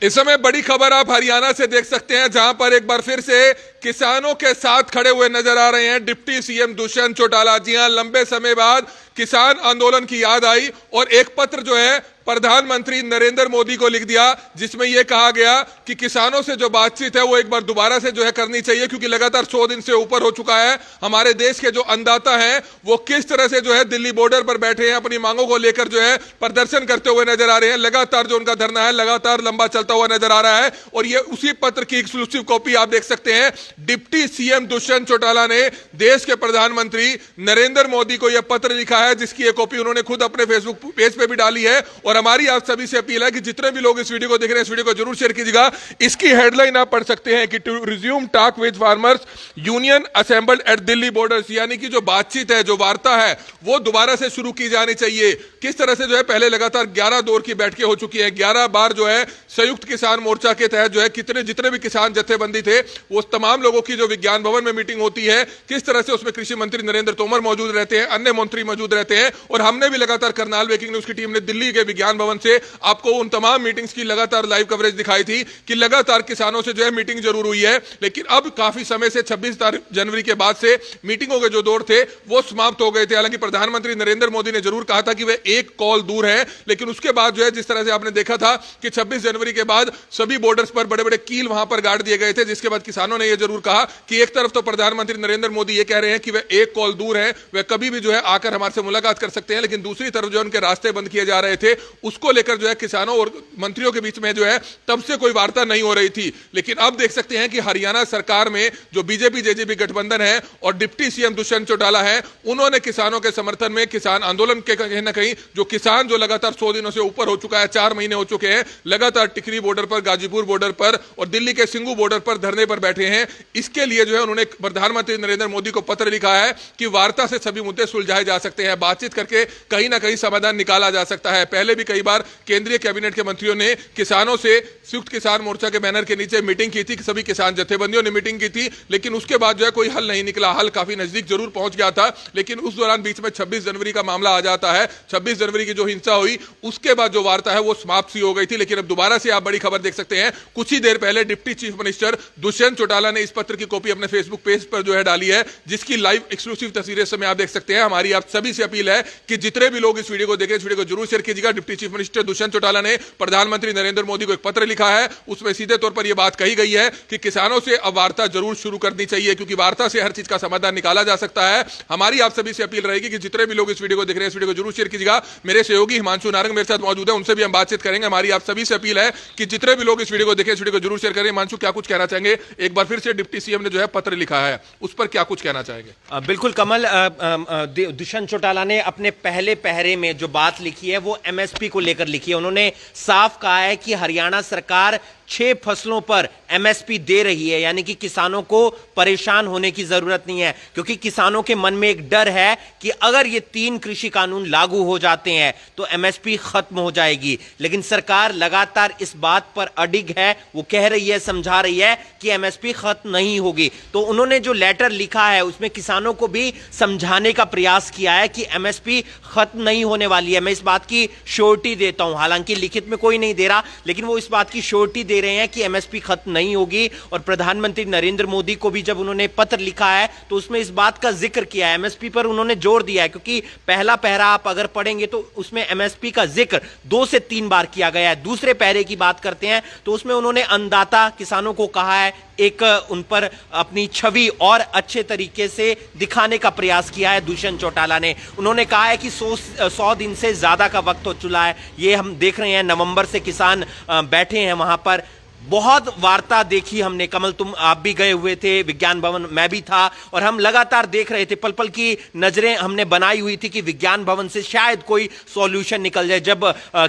इस समय बड़ी खबर आप हरियाणा से देख सकते हैं, जहां पर एक बार फिर से किसानों के साथ खड़े हुए नजर आ रहे हैं डिप्टी सीएम दुष्यंत चौटाला। जी हां, लंबे समय बाद किसान आंदोलन की याद आई और एक पत्र जो है प्रधानमंत्री नरेंद्र मोदी को लिख दिया, जिसमें यह कहा गया कि किसानों से जो बातचीत है वो एक बार दोबारा से जो है करनी चाहिए, क्योंकि लगातार 100 दिन से ऊपर हो चुका है। हमारे देश के जो अन्नदाता हैं वो किस तरह से जो है दिल्ली बॉर्डर पर बैठे हैं, अपनी मांगों को लेकर जो है प्रदर्शन करते हुए नजर आ रहे हैं। लगातार जो उनका धरना है लगातार लंबा चलता हुआ नजर आ रहा है और ये उसी पत्र की एक्सक्लूसिव कॉपी आप देख सकते हैं। डिप्टी सीएम दुष्यंत चौटाला ने देश के प्रधानमंत्री नरेंद्र मोदी को यह पत्र लिखा है, जिसकी एक कॉपी उन्होंने खुद अपने फेसबुक पेज पे भी डाली है। और हमारी आप सभी से अपील है कि जितने भी लोग इस वीडियो को देख रहे हैं इस वीडियो को जरूर शेयर कीजिएगा। इसकी हेडलाइन आप पढ़ सकते हैं कि to resume talk with farmers union assembled at Delhi borders, यानी कि जो बातचीत है, जो वार्ता है, वो दोबारा से शुरू की जानी चाहिए। किस तरह से जो है पहले लगातार 11 दौर की बैठकें हो चुकी हैं, 11 बार जो है संयुक्त किसान मोर्चा के तहत जो है जितने भी किसान जत्थेबंदी थे वो तमाम लोगों की जो विज्ञान भवन में मीटिंग होती है, किस तरह से उसमें कृषि मंत्री नरेंद्र तोमर मौजूद रहते हैं, अन्य मंत्री मौजूद रहते हैं। और हमने भी लगातार करनाल ब्रेकिंग न्यूज की टीम ने दिल्ली के विज्ञान भवन से आपको उन तमाम मीटिंग्स की लगातार लाइव कवरेज दिखाई थी कि लगातार किसानों से जो है मीटिंग जरूर हुई है। लेकिन अब काफी समय से 26 जनवरी के बाद से मीटिंगों के जो दौर थे वो समाप्त हो गए थे। हालांकि प्रधानमंत्री नरेंद्र मोदी ने जरूर कहा था कि वे एक कॉल दूर है, लेकिन उसके बाद जो है जिस तरह से आपने देखा था कि 26 जनवरी के बाद सभी बॉर्डर्स पर बड़े बड़े कील वहां पर गाड़ दिए गए थे, जिसके बाद किसानों ने यह जरूर कहा कि एक तरफ तो प्रधानमंत्री नरेंद्र मोदी ये कह रहे हैं कि वे एक कॉल दूर है, वे कभी भी जो है आकर हमारे से मुलाकात कर सकते हैं, लेकिन दूसरी तरफ जो उनके रास्ते बंद किए जा रहे थे उसको लेकर जो है किसानों और मंत्रियों के बीच में जो है तब से कोई वार्ता नहीं हो रही थी। लेकिन अब देख सकते हैं कि हरियाणा सरकार में जो बीजेपी जेजेपी गठबंधन है और डिप्टी सीएम दुष्यंत चौटाला है, उन्होंने किसानों के समर्थन में किसान आंदोलन के कहीं ना कहीं जो किसान जो लगातार 100 दिनों से ऊपर हो चुका है, 4 महीने हो चुके हैं, लगातार टिकरी बॉर्डर पर, गाजीपुर बॉर्डर पर और दिल्ली के सिंगू बॉर्डर पर धरने पर बैठे हैं। इसके लिए जो है उन्होंने प्रधानमंत्री नरेंद्र मोदी को पत्र लिखा है कि वार्ता से सभी मुद्दे सुलझाए जा सकते हैं, बातचीत करके कहीं ना कहीं समाधान निकाला जा सकता है। पहले भी कई बार केंद्रीय कैबिनेट के मंत्रियों ने किसानों से संयुक्त किसान मोर्चा के बैनर के नीचे मीटिंग की थी, सभी किसान जत्थेबंदियों ने मीटिंग की थी, लेकिन उसके बाद जो है कोई हल नहीं निकला। हल काफी नजदीक जरूर पहुंच गया था, लेकिन उस दौरान बीच में 26 जनवरी का मामला आ जाता है। 26 जनवरी की जो हिंसा हुई उसके बाद जो वार्ता है वो समाप्त सी हो गई थी। लेकिन अब दोबारा से आप बड़ी खबर देख सकते हैं, कुछ ही देर पहले deputy chief minister Dushyant Chautala ने इस पत्र की कॉपी अपने फेसबुक पेज पर जो है डाली है, जिसकी लाइव एक्सक्लूसिव तस्वीरें इस समय आप देख सकते हैं। हमारी आप सभी से अपील है कि जितने भी लोग इस वीडियो को देखें इस वीडियो को जरूर शेयर कीजिएगा। Deputy chief minister Dushyant Chautala ने प्रधानमंत्री नरेंद्र मोदी को एक पत्र लिखा है, उसमें सीधे तौर पर यह बात कही गई है कि किसानों से अब वार्ता जरूर शुरू करनी चाहिए, क्योंकि वार्ता से हर चीज का समाधान निकाला जा सकता है। हमारी आप सभी से अपील रहेगी कि जितने भी लोग इस वीडियो को देख रहे हैं इस वीडियो को जरूर शेयर कीजिएगा। मेरे सहयोगी हिमांशु नारंग मेरे साथ मौजूद है, उनसे भी हम बातचीत करेंगे। हमारी आप सभी से अपील है कि जितने भी लोग इस वीडियो को देखें इस वीडियो को जरूर शेयर करें। हिमांशु, क्या कुछ कहना चाहेंगे? एक बार फिर से डिप्टी सीएम ने जो है पत्र लिखा है, उस पर क्या कुछ कहना चाहेंगे? बिल्कुल कमल, दुष्यंत चौटाला ने अपने पहले पहरे में जो बात लिखी है वो एमएसपी को लेकर लिखी है। उन्होंने साफ कहा है कि हरियाणा सरकार 6 फसलों पर एमएसपी दे रही है, यानी कि किसानों को परेशान होने की जरूरत नहीं है, क्योंकि किसानों के मन में एक डर है कि अगर ये 3 कृषि कानून लागू हो जाते हैं तो एमएसपी खत्म हो जाएगी। लेकिन सरकार लगातार इस बात पर अडिग है, वो कह रही है, समझा रही है कि एमएसपी खत्म नहीं होगी। तो उन्होंने जो लेटर लिखा है उसमें किसानों को भी समझाने का प्रयास किया है कि एमएसपी खत्म नहीं होने वाली है। मैं इस बात की श्योरिटी देता हूं, हालांकि लिखित में कोई नहीं दे रहा, लेकिन वो इस बात की श्योरिटी दे रहे हैं कि एमएसपी खत्म नहीं होगी। और प्रधानमंत्री नरेंद्र मोदी को भी जब उन्होंने पत्र लिखा है तो उसमें इस बात का जिक्र किया है, एमएसपी पर उन्होंने जोर दिया है, क्योंकि पहला पहरा आप अगर पढ़ेंगे तो उसमें एमएसपी का जिक्र 2 से 3 बार किया गया है। दूसरे पहरे की बात करते हैं तो उसमें उन्होंने अन्नदाता किसानों को कहा है, एक उन पर अपनी छवि और अच्छे तरीके से दिखाने का प्रयास किया है दुष्यंत चौटाला ने। उन्होंने कहा है कि 100 दिन से ज्यादा का वक्त हो चुका है, ये हम देख रहे हैं, नवंबर से किसान बैठे हैं वहां पर। बहुत वार्ता देखी हमने, कमल आप भी गए हुए थे विज्ञान भवन, मैं भी था, और हम लगातार देख रहे थे, पल पल की नजरें हमने बनाई हुई थी कि विज्ञान भवन से शायद कोई सॉल्यूशन निकल जाए। जब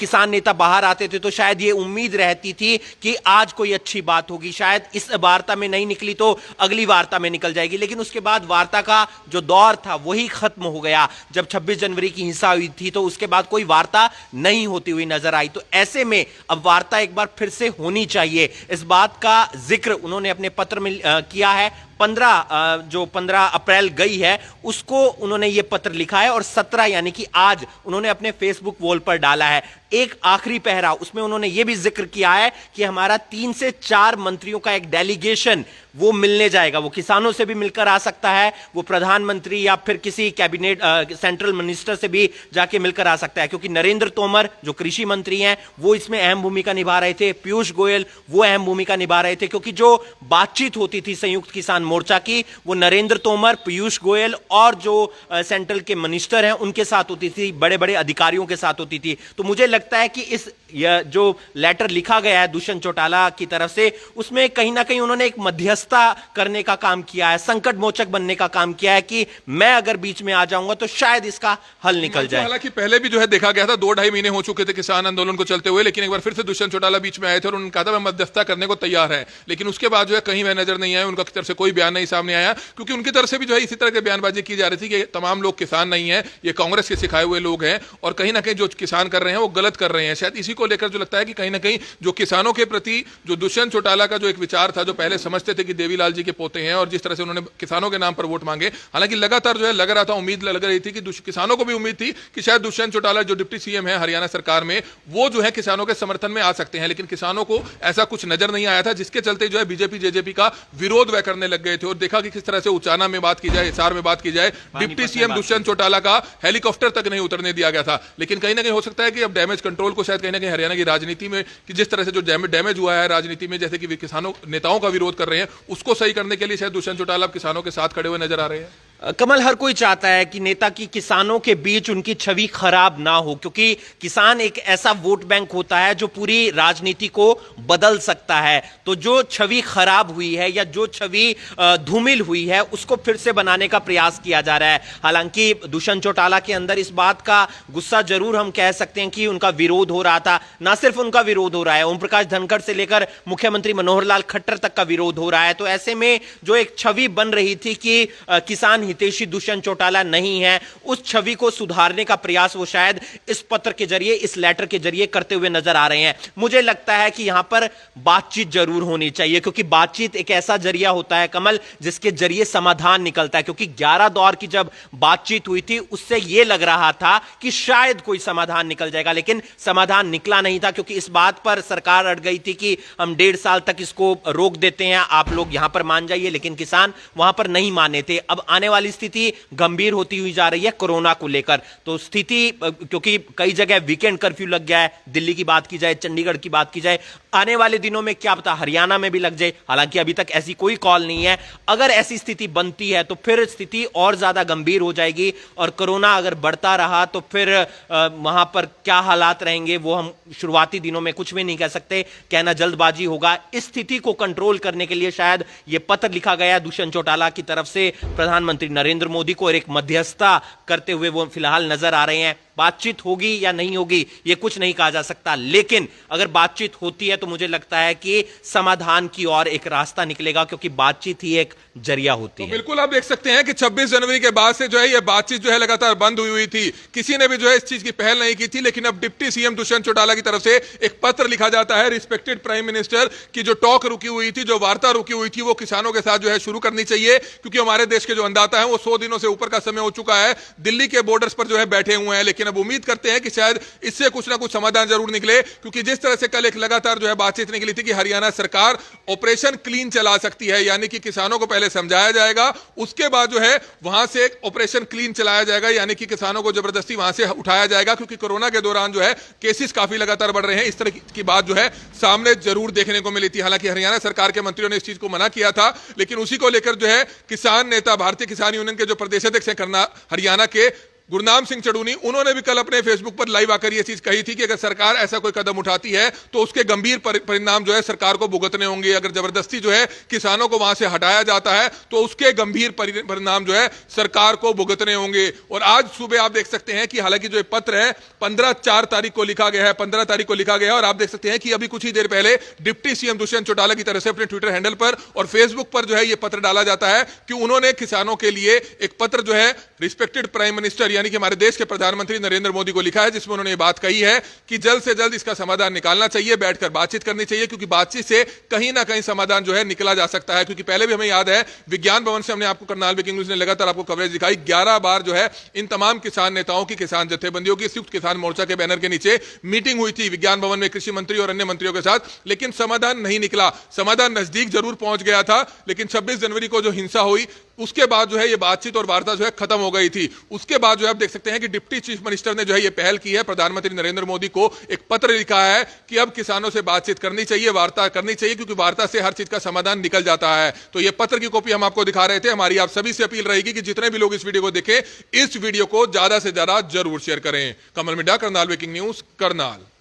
किसान नेता बाहर आते थे तो शायद ये उम्मीद रहती थी कि आज कोई अच्छी बात होगी, शायद इस वार्ता में नहीं निकली तो अगली वार्ता में निकल जाएगी। लेकिन उसके बाद वार्ता का जो दौर था वही खत्म हो गया। जब 26 जनवरी की हिंसा हुई थी तो उसके बाद कोई वार्ता नहीं होती हुई नजर आई। तो ऐसे में अब वार्ता एक बार फिर से होनी चाहिए, इस बात का जिक्र उन्होंने अपने पत्र में किया है। जो 15 अप्रैल गई है उसको उन्होंने ये पत्र लिखा है और 17 यानी कि आज उन्होंने अपने फेसबुक वॉल पर डाला है एक आखिरी पहरा। उसमें उन्होंने ये भी जिक्र किया है कि हमारा 3 से 4 मंत्रियों का एक डेलीगेशन वो मिलने जाएगा। वो किसानों से भी मिलकर आ सकता है, वो प्रधानमंत्री या फिर किसी कैबिनेट सेंट्रल मिनिस्टर से भी जाके मिलकर आ सकता है, क्योंकि नरेंद्र तोमर जो कृषि मंत्री हैं वो इसमें अहम भूमिका निभा रहे थे, पीयूष गोयल वो अहम भूमिका निभा रहे थे, क्योंकि जो बातचीत होती थी संयुक्त किसान मोर्चा की वो नरेंद्र तोमर, पीयूष गोयल और जो सेंट्रल के मिनिस्टर हैं उनके साथ होती थी, बड़े बड़े अधिकारियों के साथ होती थी। तो मुझे लगता है कि इस जो लेटर लिखा गया है दुष्यंत चौटाला की तरफ से, उसमें कहीं ना कहीं उन्होंने एक मध्यस्थता करने का काम किया है, संकट मोचक बनने का काम किया है कि मैं अगर बीच में आ जाऊंगा तो शायद इसका हल निकल जाए। हालांकि पहले भी जो है देखा गया था, 2-2.5 महीने हो चुके थे किसान आंदोलन को चलते हुए, लेकिन एक बार फिर से दुष्यंत चौटाला बीच में आए थे और उन्होंने कहा था मैं मध्यस्थता करने को तैयार है, लेकिन उसके बाद जो है कहीं वह नजर नहीं आया, उनका तरफ से कोई बयान नहीं सामने आया, क्योंकि उनकी तरफ से भी जो है इसी तरह की बयानबाजी की जा रही थी कि तमाम लोग किसान नहीं है, ये कांग्रेस के सिखाए हुए लोग हैं और कहीं ना कहीं जो किसान कर रहे हैं वो गलत कर रहे हैं। शायद इसी को लेकर जो लगता है कि कहीं ना कहीं जो किसानों के प्रति जो दुष्यंत चौटाला का जो एक विचार था, जो पहले समझते थे कि देवीलाल जी के पोते हैं और जिस तरह से उन्होंने किसानों के नाम पर वोट मांगे, हालांकि लगातार जो है लग रहा था, उम्मीद लग रही थी कि किसानों को भी उम्मीद थी कि शायद दुष्यंत चौटाला जो डिप्टी सीएम है हरियाणा सरकार में, वो जो है किसानों के समर्थन में आ सकते हैं, लेकिन किसानों को ऐसा कुछ नजर नहीं आया था, जिसके चलते जो है बीजेपी जेजेपी का विरोध वह करने लग गए थे। और देखा कि किस तरह से उचाना में बात की जाए, हिसार में बात की जाए, डिप्टी सीएम दुष्यंत चौटाला का हेलीकॉप्टर तक नहीं उतरने दिया गया था। लेकिन कहीं ना कहीं हो सकता है कि अब डैमेज कंट्रोल को शायद कहीं ना कहीं हरियाणा की राजनीति में, कि जिस तरह से जो डैमेज हुआ है राजनीति में, जैसे कि किसानों नेताओं का विरोध कर रहे हैं, उसको सही करने के लिए शायद दुष्यंत चौटाला किसानों के साथ खड़े हुए नजर आ रहे हैं। कमल, हर कोई चाहता है कि नेता की किसानों के बीच उनकी छवि खराब ना हो, क्योंकि किसान एक ऐसा वोट बैंक होता है जो पूरी राजनीति को बदल सकता है। तो जो छवि खराब हुई है या जो छवि धूमिल हुई है उसको फिर से बनाने का प्रयास किया जा रहा है। हालांकि दुष्यंत चौटाला के अंदर इस बात का गुस्सा जरूर हम कह सकते हैं कि उनका विरोध हो रहा था। ना सिर्फ उनका विरोध हो रहा है, ओम प्रकाश धनखड़ से लेकर मुख्यमंत्री मनोहर लाल खट्टर तक का विरोध हो रहा है। तो ऐसे में जो एक छवि बन रही थी कि किसान हितैषी दुष्यंत चौटाला नहीं है, उस छवि को सुधारने का प्रयास वो शायद इस पत्र के जरिए, इस लेटर के जरिए करते हुए नजर आ रहे हैं। मुझे लगता है कि यहां पर बातचीत जरूर होनी चाहिए, क्योंकि बातचीत एक ऐसा जरिया होता है कमल जिसके जरिए समाधान निकलता है। क्योंकि 11 दौर की जब बातचीत हुई थी उससे यह लग रहा था कि शायद कोई समाधान निकल जाएगा, लेकिन समाधान निकला नहीं था, क्योंकि इस बात पर सरकार अड़ गई थी कि हम 1.5 साल तक इसको रोक देते हैं, आप लोग यहां पर मान जाइए, लेकिन किसान वहां पर नहीं माने थे। अब आने वाली स्थिति गंभीर होती हुई जा रही है कोरोना को लेकर। तो स्थिति, क्योंकि कई जगह वीकेंड कर्फ्यू लग गया है, दिल्ली की बात की जाए, चंडीगढ़ की बात की जाए, आने वाले दिनों में क्या पता हरियाणा में भी लग जाए। हालांकि अभी तक ऐसी कोई कॉल नहीं है। अगर ऐसी स्थिति बनती है तो फिर स्थिति और ज्यादा गंभीर हो जाएगी, और कोरोना अगर बढ़ता रहा तो फिर वहां पर क्या हालात रहेंगे वो हम शुरुआती दिनों में कुछ भी नहीं कह सकते, कहना जल्दबाजी होगा। इस स्थिति को कंट्रोल करने के लिए शायद यह पत्र लिखा गया दुष्यंत चौटाला की तरफ से प्रधानमंत्री नरेंद्र मोदी को, और एक मध्यस्थता करते हुए वो फिलहाल नजर आ रहे हैं। बातचीत होगी या नहीं होगी ये कुछ नहीं कहा जा सकता, लेकिन अगर बातचीत होती है तो मुझे लगता है कि समाधान की ओर एक रास्ता निकलेगा, क्योंकि बातचीत ही एक जरिया होती है। बिल्कुल आप देख सकते हैं कि 26 जनवरी के बाद से जो है ये बातचीत जो है लगातार बंद हुई थी, किसी ने भी जो है इस चीज की पहल नहीं की थी। लेकिन अब डिप्टी सीएम दुष्यंत चौटाला की तरफ से एक पत्र लिखा जाता है, रिस्पेक्टेड प्राइम मिनिस्टर, की जो टॉक रुकी हुई थी, जो वार्ता रुकी हुई थी, वो किसानों के साथ जो है शुरू करनी चाहिए, क्योंकि हमारे देश के जो अंदाता है वो 100 दिनों से ऊपर का समय हो चुका है, दिल्ली के बॉर्डर्स पर जो है बैठे हुए हैं। लेकिन अब उम्मीद करते हैं कि शायद इससे कुछ ना कुछ समाधान जरूर निकले, क्योंकि जिस तरह से कल एक लगातार जो है बातचीत निकली थी कि हरियाणा सरकार ऑपरेशन क्लीन चला सकती है, यानी कि किसानों को पहले समझाया जाएगा, उसके बाद जो है वहां से एक ऑपरेशन क्लीन चलाया जाएगा, यानी कि किसानों को जबरदस्ती वहां से उठाया जाएगा, क्योंकि कोरोना के दौरान जो है केसेस काफी लगातार बढ़ रहे हैं। इस तरह की बात जो है सामने जरूर देखने को मिली थी। हालांकि हरियाणा सरकार के मंत्रियों ने इस चीज को मना किया था, लेकिन उसी को लेकर जो है किसान नेता, भारतीय किसान यूनियन के जो प्रदेश अध्यक्ष हैं हरियाणा के गुरनाम सिंह चड़ूनी, उन्होंने भी कल अपने फेसबुक पर लाइव आकर यह चीज कही थी कि अगर सरकार ऐसा कोई कदम उठाती है तो उसके गंभीर परिणाम जो है सरकार को भुगतने होंगे। अगर जबरदस्ती जो है किसानों को वहां से हटाया जाता है तो उसके गंभीर परिणाम जो है सरकार को भुगतने होंगे। और आज सुबह आप देख सकते हैं कि हालांकि जो पत्र है 15 तारीख को लिखा गया है, 15 तारीख को लिखा गया है, और आप देख सकते हैं कि अभी कुछ ही देर पहले डिप्टी सीएम दुष्यंत चौटाला की तरफ से अपने ट्विटर हैंडल पर और फेसबुक पर जो है यह पत्र डाला जाता है कि उन्होंने किसानों के लिए एक पत्र जो है रिस्पेक्टेड प्राइम मिनिस्टर यानी कि हमारे देश के प्रधानमंत्री नरेंद्र मोदी को लिखा है, जिसमें उन्होंने ये बात कही है कि जल्द से जल्द इसका समाधान निकालना चाहिए, बैठकर बातचीत करनी चाहिए, क्योंकि बातचीत से कहीं ना कहीं समाधान जो है निकला जा सकता है। क्योंकि पहले भी हमें याद है विज्ञान भवन से हमने आपको करनाल ब्रेकिंग न्यूज ने लगातार आपको कवरेज दिखाई, 11 बार जो है इन तमाम किसान नेताओं की, किसान जत्थेबंदियों की, संयुक्त किसान मोर्चा के बैनर के नीचे मीटिंग हुई थी विज्ञान भवन में कृषि मंत्री और अन्य मंत्रियों के साथ, लेकिन समाधान नहीं निकला। समाधान नजदीक जरूर पहुंच गया था, लेकिन 26 जनवरी को जो हिंसा हुई उसके बाद जो है ये बातचीत और वार्ता जो है खत्म हो गई थी। उसके बाद जो है आप देख सकते हैं कि डिप्टी चीफ मिनिस्टर ने जो है ये पहल की है, प्रधानमंत्री नरेंद्र मोदी को एक पत्र लिखा है कि अब किसानों से बातचीत करनी चाहिए, वार्ता करनी चाहिए, क्योंकि वार्ता से हर चीज का समाधान निकल जाता है। तो ये पत्र की कॉपी हम आपको दिखा रहे थे। हमारी आप सभी से अपील रहेगी कि जितने भी लोग इस वीडियो को देखें, इस वीडियो को ज्यादा से ज्यादा जरूर शेयर करें। कमल मिड्डा, करनाल ब्रेकिंग न्यूज, करनाल।